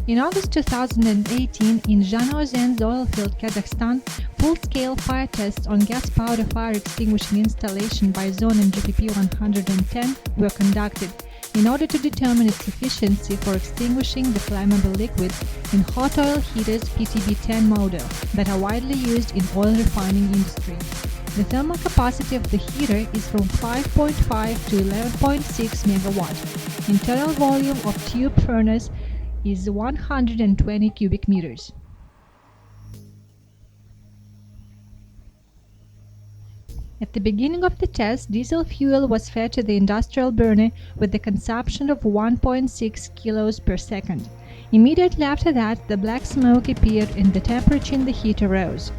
In August 2018, in Zhanaozen's oil field, Kazakhstan, full-scale fire tests on gas powder fire extinguishing installation BiZone MGPP 110 were conducted in order to determine its efficiency for extinguishing the flammable liquid in hot oil heaters PTB-10 model that are widely used in oil refining industry. The thermal capacity of the heater is from 5.5 to 11.6 megawatt. Internal volume of tube furnace is 120 cubic meters. At the beginning of the test, diesel fuel was fed to the industrial burner with the consumption of 1.6 kilos per second. Immediately after that, the black smoke appeared and the temperature in the heater rose.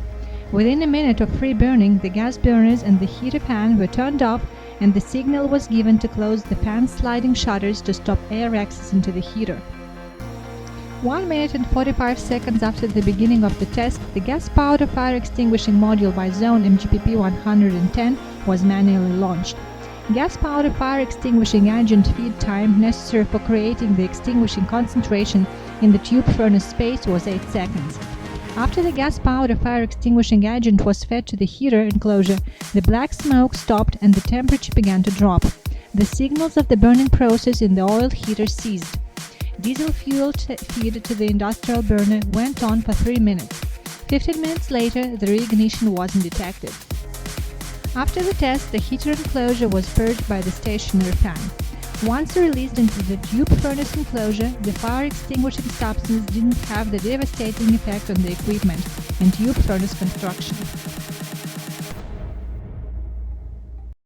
Within a minute of free burning, the gas burners and the heater fan were turned off and the signal was given to close the fan sliding shutters to stop air access into the heater. 1 minute and 45 seconds after the beginning of the test, the gas powder fire extinguishing module BiZone MGPP 110 was manually launched. Gas powder fire extinguishing agent feed time necessary for creating the extinguishing concentration in the tube furnace space was 8 seconds. After the gas powder fire extinguishing agent was fed to the heater enclosure, the black smoke stopped and the temperature began to drop. The signals of the burning process in the oil heater ceased. Diesel fuel feed to the industrial burner went on for 3 minutes. 15 minutes later, the reignition wasn't detected. After the test, the heater enclosure was purged by the stationary fan. Once released into the tube furnace enclosure, the fire extinguishing substance didn't have the devastating effect on the equipment and tube furnace construction.